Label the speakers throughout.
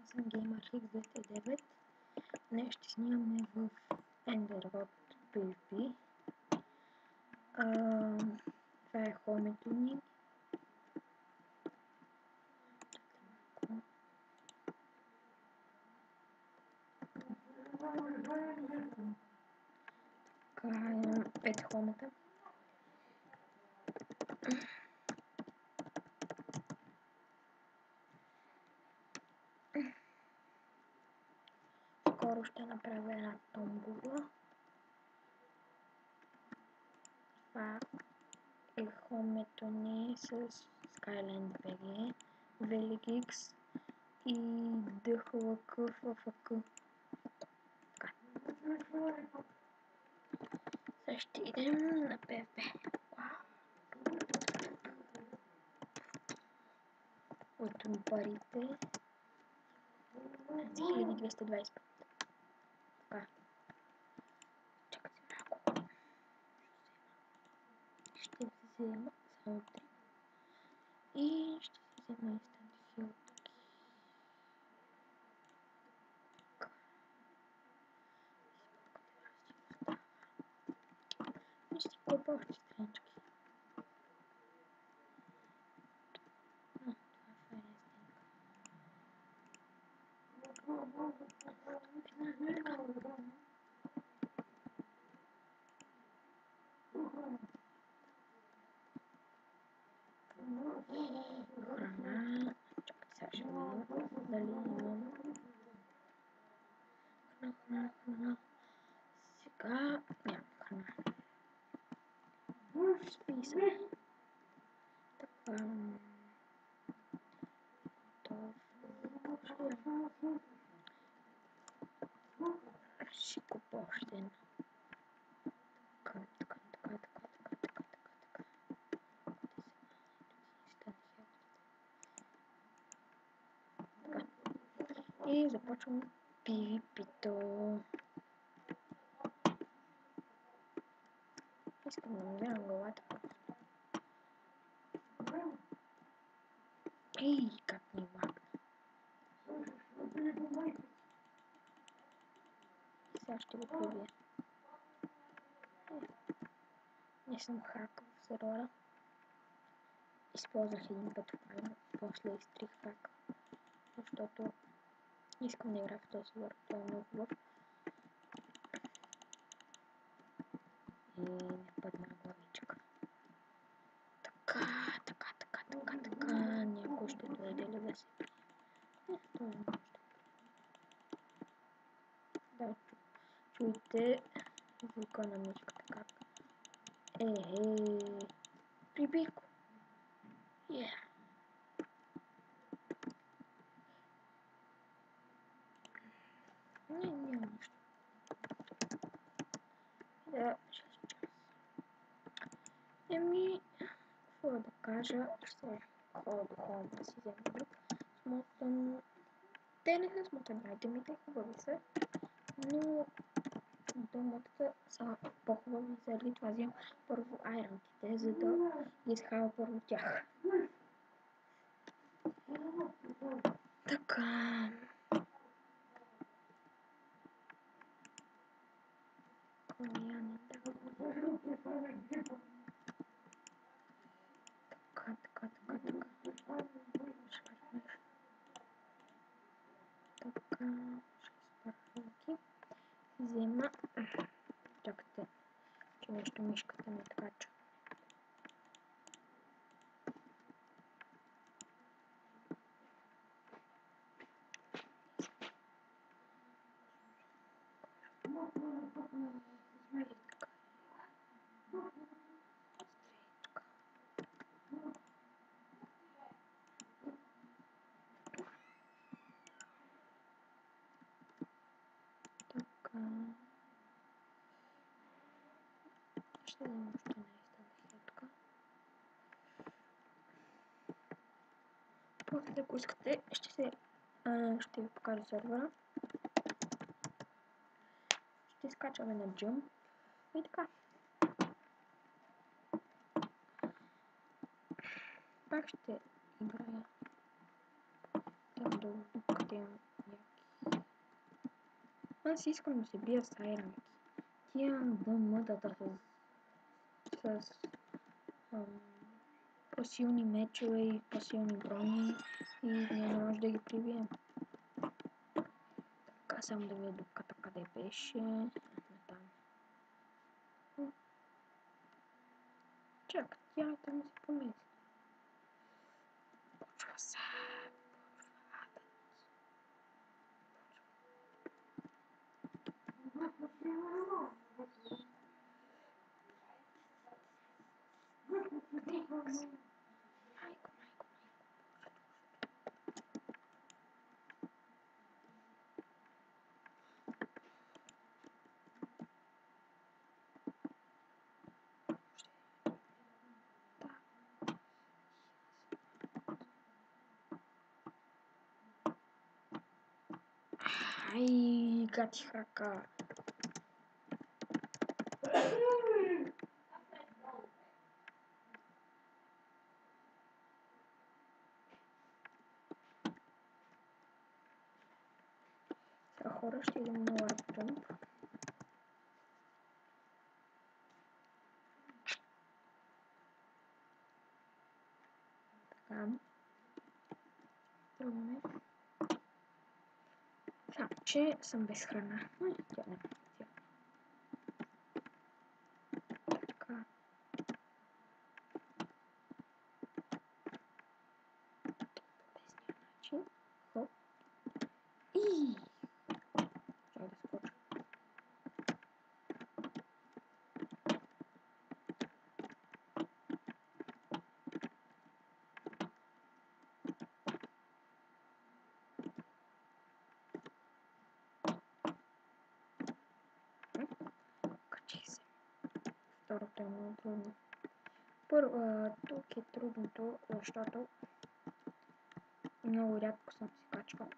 Speaker 1: Аз съм GamerX209. Днес ще снимаме в Enderworld PvP. Това е хомето ни. Така, имам 5 хомета. Скоро ще направя една томбола. Това е хомето ни с Skyland BG, VLX и DHLK. Така. Сега ще идем на PvP. Ето ми парите. 1225. Така. Чакайте малко. Ще взема само 3. И ще взема инстант хил. И ще купа още странички. Това е файна снимка. Храна. Чакайте, сега ще видим дали имам храна. Сега нямам храна. Списък. Така. Ще купа още една. Така. И започвам PvP-то. Искам да намерям главата просто. Ей, как ми лагна. Сега ще го прибия. Не съм хак в сервера. Използвах един път файно, после изтрих хак. Защото искам да играя в този сервер, той е много хубав. И не падна главичка. Така. Някой ще дойде ли да се прие? Той не може да чуйте звука на мишката как. Прибико. Няма нищо. Да, 6 часа. Какво да кажа, ще ходя до хома да си взема друг смотан. Те не са смотан айтемите, хубави са, но домотата са по-хубави, заради това вземам първо айронтите, за да ги изхава първо тях. Така. Така, 6 парфумки. Взема. Чакайте, че нещо мишката ми ткача. Ще взема още една инстант. После, ако искате, ще ви покажа сервера. Ще изкачваме на Jump. И така. Пак ще играя там долу, къде имам Аз искам да се бия с айранки. Тия дъмътата с по-силни мечове и по-силни брони и не може да ги прибием. Така, само да видя дупката къде беше. Там. Чакай, тялата ми се помести. Почва се. Ай, гати храка. Сега хора ще идем на Warp Jump. Така. Тръгваме. Само, че съм без храна. Тя не. Така. Начин. Хоп. И. Чакай да скоча. Качих се. Второто е много трудно. Първо, тук е трудното, защото много рядко съм си качвал.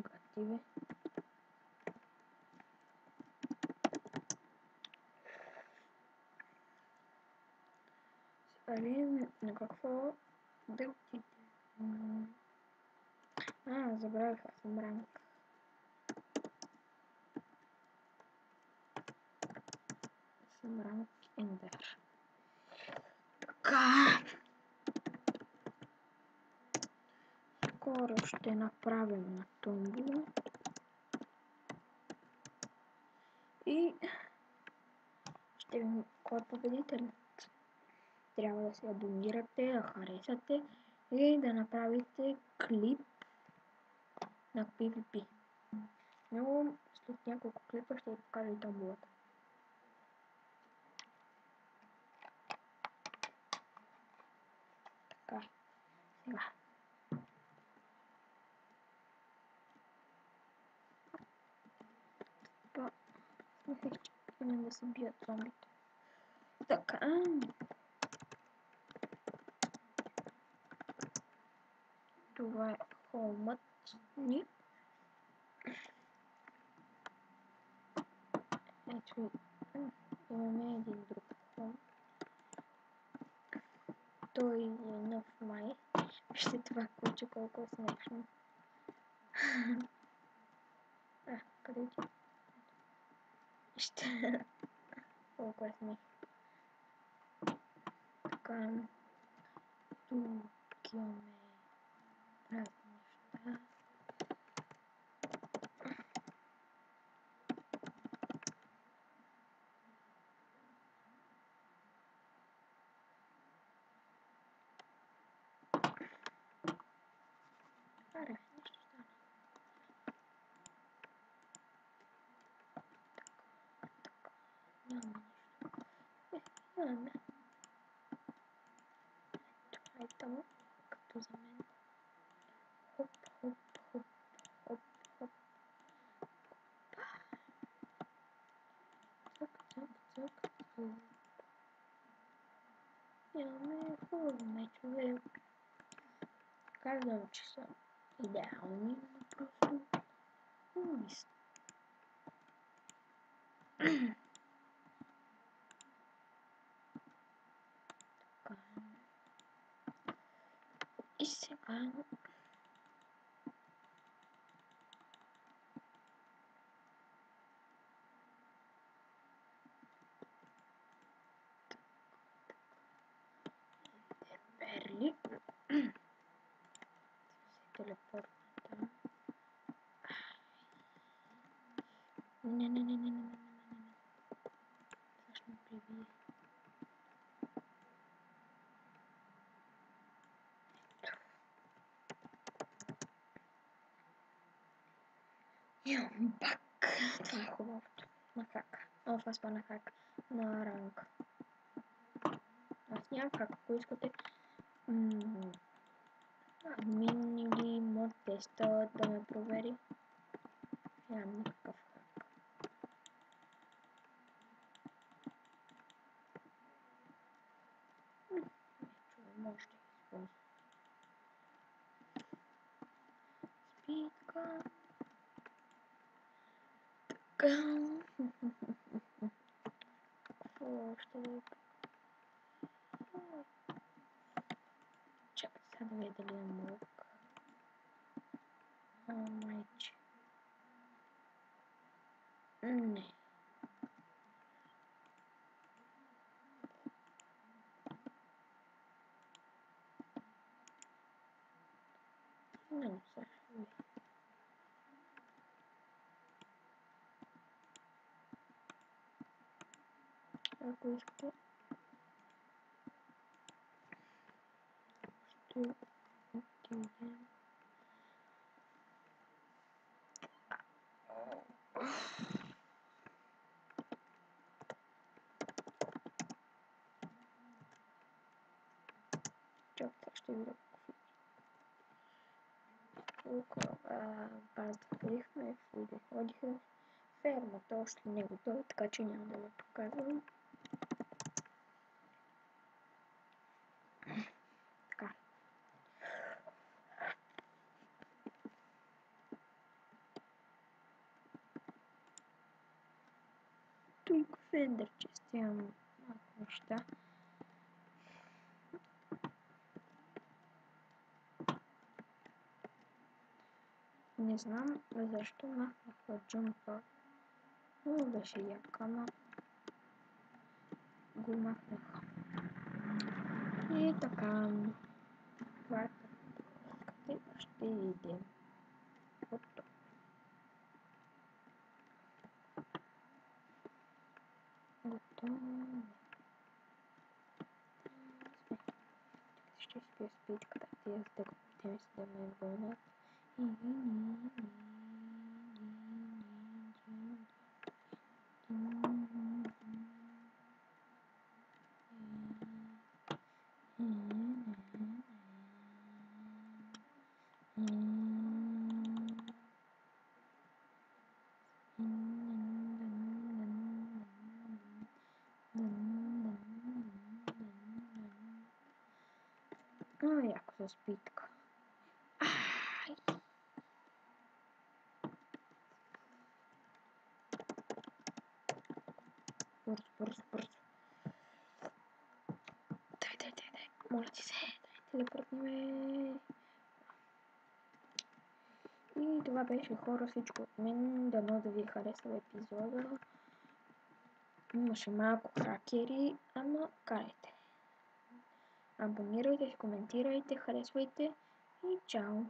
Speaker 1: Гати бе. Сега на какво да отидем? Забравих, аз съм ранг. Съм ранг Ендер. Така. Скоро ще направим на тумбо. И ще видим кой е победителят. Трябва да се абонирате, да харесате и да направите клип на PvP. Но след няколко клипа ще ви покажа и томболата. Така, сега. Мислех, че имам да се бият зомбите. Така. Това е холмът ни. Ето, имаме един друг холм. Той е нов май. Вижте това куче колко е смешно. Къде ти? Вижте колко е смешно. Така, тук имаме разни неща. Аре, нещо стана. Така, няма нищо. Имаме. Това е там, като за мен. Хоп, хоп, хоп, хоп, хоп. Цък, цък, цък, цък. Имаме хубави мечове. Казвам, че са идеални, но просто хубави са. Така. И сега Перли се телепортна там. Не. Това ще ме прибие. Имам бак. Това е хубавото. На как? Това спа на как? На ранг. Аз нямам как, ако искате админ или мод теста да ме провери. Нямам никакъв хак. Може да използвам. Спитка. Така. Какво ще да... Чакай сега да видя дали имам лук. Майче. Не. Не се шуи. Ако искате, ще отидем. Чакай, ще видя какви. База ходихме в Луди. Ходиха фермата, още не е готова, така че няма да го показвам. Така. Тук в Ендърчест имам малко неща. Не знам защо махнаха джампа. Но беше як, ама го махнаха. И така. Това е така. Ще идем. От тук. Готово. Ще спя спичката, тия с дъготите си да ме гонят. Яко за спитка. Бързо. Дай. Моля ти се, телепортни ме. И това беше, хора, всичко от мен. Дано да ви е харесал епизода. Имаше малко хакери, ама карайте. Абонирайте, коментирайте, харесвайте и чао!